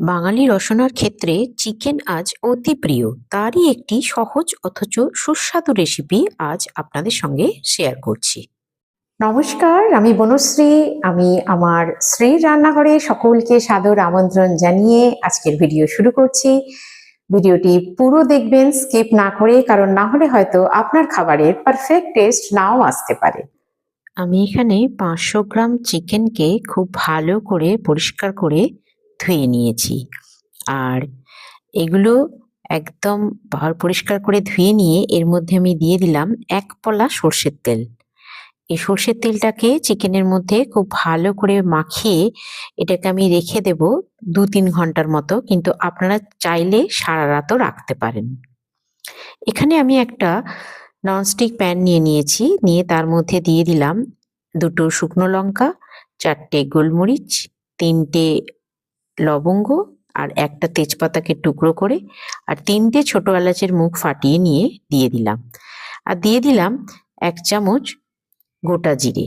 বাঙালি রসনার ক্ষেত্রে চিকেন আজ অতি প্রিয়। তারই একটি সহজ অথচ সুস্বাদু রেসিপি আজ আপনাদের সঙ্গে শেয়ার করছি। নমস্কার, আমি বনশ্রী। আমি আমার শ্রীর রান্নাঘরে সকলকে সাদর আমন্ত্রণ জানিয়ে আজকের ভিডিও শুরু করছি। ভিডিওটি পুরো দেখবেন, স্কিপ না করে, কারণ না হলে হয়তো আপনার খাবারের পারফেক্ট টেস্ট নাও আসতে পারে। আমি এখানে 500 গ্রাম চিকেনকে খুব ভালো করে পরিষ্কার করে ধুয়ে নিয়েছি। আর এগুলো একদম পরিষ্কার করে ধুয়ে নিয়ে এর মধ্যে আমি দিয়ে দিলাম 1 পলা সর্ষের তেল। এই সর্ষের তেলটাকে চিকেনের মধ্যে খুব ভালো করে মাখিয়ে এটাকে আমি রেখে দেব 2-3 ঘন্টার মতো, কিন্তু আপনারা চাইলে সারা রাতও রাখতে পারেন। এখানে আমি একটা ননস্টিক প্যান নিয়েছি, নিয়ে তার মধ্যে দিয়ে দিলাম 2টো শুকনো লঙ্কা, 4টে গোলমরিচ, 3টে লবঙ্গ আর একটা তেজপাতাকে টুকরো করে, আর 3টে ছোট এলাচের মুখ ফাটিয়ে নিয়ে দিয়ে দিলাম। আর দিয়ে দিলাম 1 চামচ গোটা জিরে।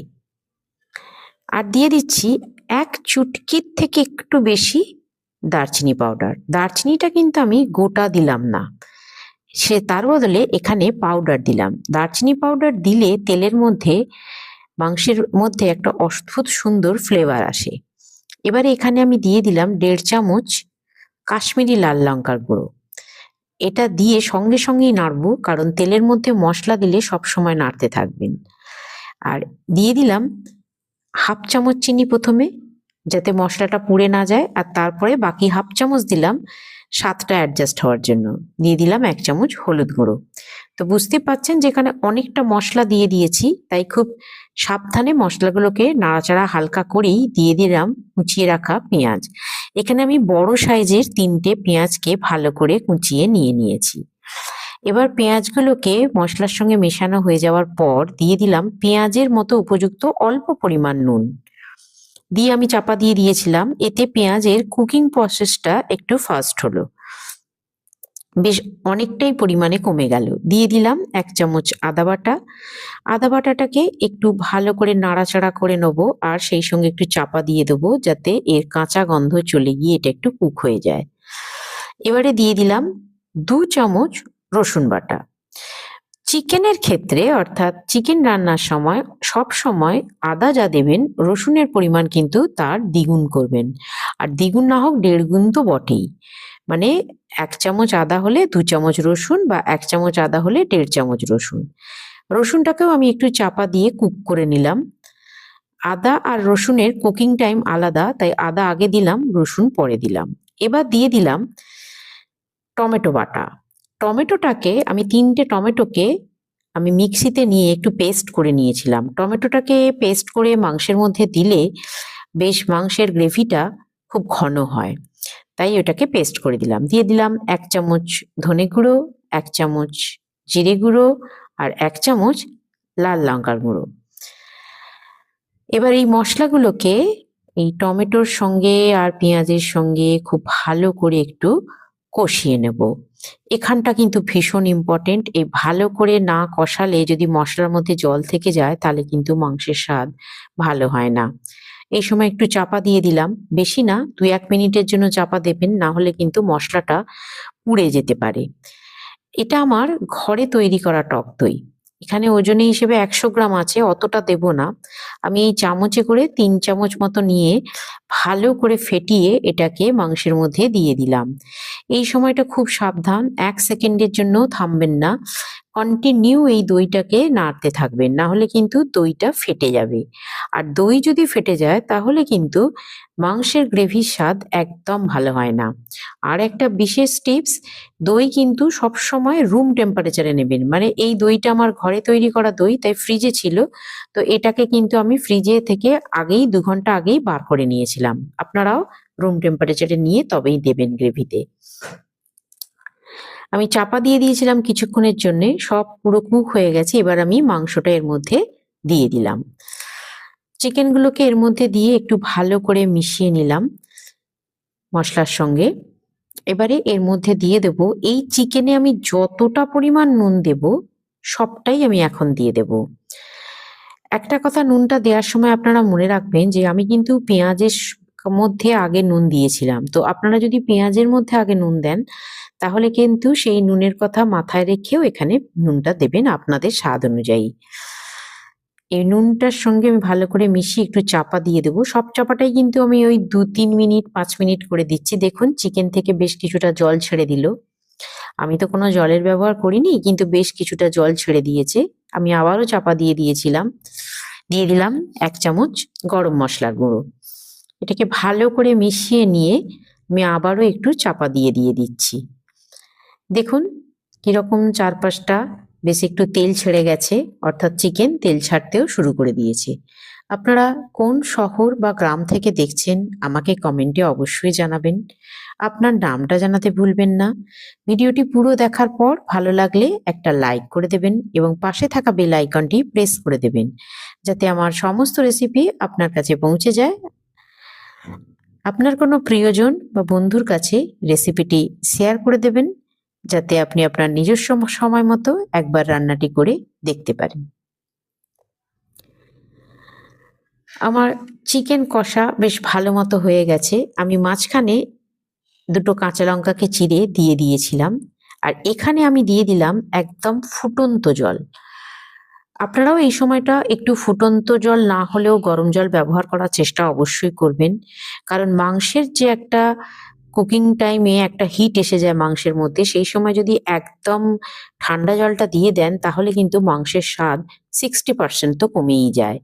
আর দিয়ে দিচ্ছি 1 চুটকির থেকে একটু বেশি দারচিনি পাউডার। দারচিনিটা কিন্তু আমি গোটা দিলাম না, তার বদলে এখানে পাউডার দিলাম। দারচিনি পাউডার দিলে তেলের মধ্যে, মাংসের মধ্যে একটা অদ্ভুত সুন্দর ফ্লেভার আসে। এবারে এখানে আমি দিয়ে দিলাম 1.5 চামচ কাশ্মীরি লাল লঙ্কার গুঁড়ো। এটা দিয়ে সঙ্গে সঙ্গেই নাড়বো, কারণ তেলের মধ্যে মশলা দিলে সবসময় নাড়তে থাকবেন। আর দিয়ে দিলাম 1/2 চামচ চিনি প্রথমে, যাতে মশলাটা পুড়ে না যায়, আর তারপরে বাকি 1/2 চামচ দিলাম স্বাদটা অ্যাডজাস্ট হওয়ার জন্য। দিয়ে দিলাম 1 চামচ হলুদ গুঁড়ো। তো বুঝতে পারছেন যে এখানে অনেকটা মশলা দিয়ে দিয়েছি, তাই খুব সাবধানে মশলাগুলোকে নাড়াচাড়া হালকা করেই দিয়ে দিলাম কুচিয়ে রাখা পেঁয়াজ। এখানে আমি বড় সাইজের 3টে পেঁয়াজকে ভালো করে কুচিয়ে নিয়েছি। এবার পেঁয়াজগুলোকে মশলার সঙ্গে মেশানো হয়ে যাওয়ার পর দিয়ে দিলাম পেঁয়াজের মতো উপযুক্ত অল্প পরিমাণ নুন। দিয়ে আমি চাপা দিয়ে দিয়েছিলাম, এতে পেঁয়াজের কুকিং প্রসেসটা একটু ফাস্ট হলো, বেশ অনেকটাই পরিমাণে কমে গেল। দিয়ে দিলাম 1 চামচ আদা বাটা। আদা বাটাটাকে একটু ভালো করে নাড়াচাড়া করে নেবো, আর সেই সঙ্গে একটু চাপা দিয়ে দেবো, যাতে এর কাঁচা গন্ধ চলে গিয়ে এটা একটু কুক হয়ে যায়। এবারে দিয়ে দিলাম 2 চামচ রসুন বাটা। চিকেনের ক্ষেত্রে, অর্থাৎ চিকেন রান্নার সময় সব সময় আদা যা দেবেন, রসুনের পরিমাণ কিন্তু তার দ্বিগুণ করবেন। আর দ্বিগুণ না হোক 1.5 গুণ তো বটেই। মানে 1 চামচ আদা হলে 2 চামচ রসুন, বা 1 চামচ আদা হলে 1.5 চামচ রসুন। রসুনটাকেও আমি একটু চাপা দিয়ে কুক করে নিলাম। আদা আর রসুনের কুকিং টাইম আলাদা, তাই আদা আগে দিলাম, রসুন পরে দিলাম। এবার দিয়ে দিলাম টমেটো বাটা। টমেটোটাকে আমি 3টে টমেটোকে আমি মিক্সিতে নিয়ে একটু পেস্ট করে নিয়েছিলাম। টমেটোটাকে পেস্ট করে মাংসের মধ্যে দিলে বেশ মাংসের গ্রেভিটা খুব ঘন হয়, তাই ওটাকে পেস্ট করে দিলাম। দিয়ে দিলাম 1 চামচ ধনে গুঁড়ো, 1 চামচ জিরে গুঁড়ো, আর 1 চামচ লাল লঙ্কার গুঁড়ো। এবার এই মশলাগুলোকে এই টমেটোর সঙ্গে আর পেঁয়াজের সঙ্গে খুব ভালো করে একটু কষিয়ে নেব। এখানটা কিন্তু ভীষণ ইম্পর্টেন্ট। এই ভালো করে না কষালে যদি মশলার মধ্যে জল থেকে যায়, তাহলে কিন্তু মাংসের স্বাদ ভালো হয় না। এই সময় একটু চাপা দিয়ে দিলাম, বেশি না, 2-1 মিনিটের জন্য চাপা দেবেন, না হলে কিন্তু মশলাটা পুড়ে যেতে পারে। এটা আমার ঘরে তৈরি করা টক দই। এখানে ওজনে হিসেবে 100 গ্রাম আছে, অতটা দেব না। আমি এই চামচে করে 3 চামচ মতো নিয়ে ভালো করে ফেটিয়ে এটাকে মাংসের মধ্যে দিয়ে দিলাম। এই সময়টা খুব সাবধান, 1 সেকেন্ডের জন্য থামবেন না, কন্টিনিউ এই দইটাকে নাড়তে থাকবেন, না হলে কিন্তু দইটা ফেটে যাবে। আর দই যদি ফেটে যায়, তাহলে কিন্তু মাংসের গ্রেভির স্বাদ একদম ভালো হয় না। আর একটা বিশেষ টিপস, দই কিন্তু সবসময় রুম টেম্পারেচারে নেবেন। মানে এই দইটা আমার ঘরে তৈরি করা দই, তাই ফ্রিজে ছিল, তো এটাকে কিন্তু আমি ফ্রিজে থেকে আগেই 2 ঘন্টা আগেই বার করে নিয়েছিলাম। আপনারাও রুম টেম্পারেচারে নিয়ে তবেই দেবেন গ্রেভিতে। আমি চাপা দিয়ে দিয়েছিলাম কিছুক্ষণের জন্যে, সব পুরো কুক হয়ে গেছে। এবার আমি মাংসটা এর মধ্যে দিয়ে দিলাম। চিকেনগুলোকে এর মধ্যে দিয়ে একটু ভালো করে মিশিয়ে নিলাম মশলার সঙ্গে। এবারে এর মধ্যে দিয়ে দেব, এই চিকেনে আমি যতটা পরিমাণ নুন দেব, সবটাই আমি এখন দিয়ে দেব। একটা কথা নুনটা দেওয়ার সময় আপনারা মনে রাখবেন যে আমি কিন্তু পেঁয়াজের মধ্যে আগে নুন দিয়েছিলাম। তো আপনারা যদি পেঁয়াজের মধ্যে আগে নুন দেন তাহলে কিন্তু সেই নুনের কথা মাথায় রেখেও এখানে নুনটা দেবেন আপনাদের স্বাদ অনুযায়ী। এই নুনটার সঙ্গে আমি ভালো করে মিশিয়ে একটু চাপা দিয়ে দেবো। সব চাপাটাই কিন্তু আমি ওই 2-3 মিনিট 5 মিনিট করে দিচ্ছি। দেখুন চিকেন থেকে বেশ কিছুটা জল ছেড়ে দিল। আমি তো কোনো জলের ব্যবহার করিনি, কিন্তু বেশ কিছুটা জল ছেড়ে দিয়েছে। আমি আবারও চাপা দিয়ে দিয়েছিলাম। দিয়ে দিলাম 1 চামচ গরম মশলার গুঁড়ো। এটাকে ভালো করে মিশিয়ে নিয়ে আমি আবারও একটু চাপা দিয়ে দিচ্ছি। দেখুন কিরকম চারপাশটা বেশ একটু তেল ছেড়ে গেছে, অর্থাৎ চিকেন তেল ছাড়তেও শুরু করে দিয়েছে। আপনারা কোন শহর বা গ্রাম থেকে দেখছেন আমাকে কমেন্টে অবশ্যই জানাবেন। আপনার নামটা জানাতে ভুলবেন না। ভিডিওটি পুরো দেখার পর ভালো লাগলে একটা লাইক করে দেবেন এবং পাশে থাকা বেল আইকনটি প্রেস করে দেবেন, যাতে আমার সমস্ত রেসিপি আপনার কাছে পৌঁছে যায়। আপনার কোনো প্রিয়জন বা বন্ধুর কাছে রেসিপিটি শেয়ার করে দেবেন, যাতে আপনি আপনার নিজস্ব সময় মতো একবার রান্নাটি করে দেখতে পারেন। আমার চিকেন কষা বেশ ভালো মতো হয়ে গেছে। আমি মাঝখানে 2 কাঁচা লঙ্কাকে চিড়ে দিয়ে দিয়েছিলাম। আর এখানে আমি দিয়ে দিলাম একদম ফুটন্ত জল। আপনারাও এই সময়টা একটু ফুটন্ত জল না হলেও গরম জল ব্যবহার করার চেষ্টা অবশ্যই করবেন। কারণ মাংসের যে একটা কুকিং টাইমে একটা হিট এসে যায় মাংসের মধ্যে, সেই সময় যদি একদম ঠান্ডা জলটা দিয়ে দেন তাহলে কিন্তু মাংসের স্বাদ 60% তো কমেই যায়।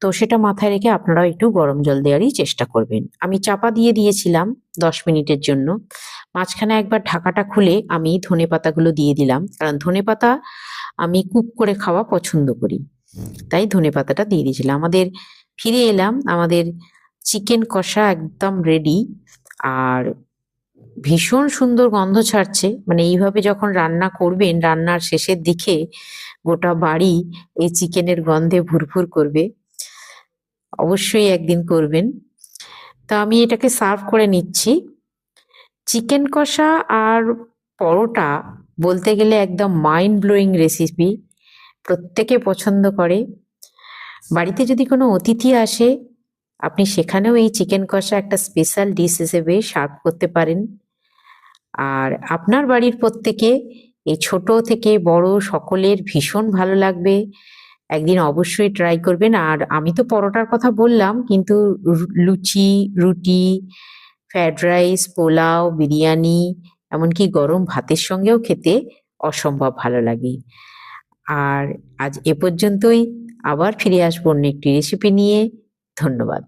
তো সেটা মাথায় রেখে আপনারাও একটু গরম জল দেওয়ারই চেষ্টা করবেন। আমি চাপা দিয়ে দিয়েছিলাম 10 মিনিটের জন্য। মাঝখানে একবার ঢাকাটা খুলে আমি ধনেপাতাগুলো দিয়ে দিলাম। কারণ ধনেপাতা আমি কুক করে খাওয়া পছন্দ করি। তাই ধনেপাতাটা দিয়ে দিয়েছিলাম। ফিরে এলাম। আমাদের চিকেন কষা একদম রেডি। আর ভীষণ সুন্দর গন্ধ ছাড়ছে। মানে এইভাবে যখন রান্না করবেন, রান্নার শেষের দিকে গোটা বাড়ি এই চিকেনের গন্ধে ভুরভুর করবে। অবশ্যই একদিন করবেন। তা আমি এটাকে সার্ভ করে নিচ্ছি। চিকেন কষা আর পরোটা বলতে গেলে একদম মাইন্ড ব্লোয়িং রেসিপি। প্রত্যেকে পছন্দ করে। বাড়িতে যদি কোনো অতিথি আসে, আপনি সেখানেও এই চিকেন কষা একটা স্পেশাল ডিশ হিসেবে সার্ভ করতে পারেন। আর আপনার বাড়ির প্রত্যেকে এই ছোট থেকে বড় সকলের ভীষণ ভালো লাগবে। একদিন অবশ্যই ট্রাই করবেন। আর আমি তো পরোটার কথা বললাম, কিন্তু লুচি, রুটি, ফ্রাইড রাইস, পোলাও, বিরিয়ানি, এমনকি গরম ভাতের সঙ্গেও খেতে অসম্ভব ভালো লাগে। আর আজ এ পর্যন্তই। আবার ফিরে আসবো অন্য একটি রেসিপি নিয়ে। ধন্যবাদ।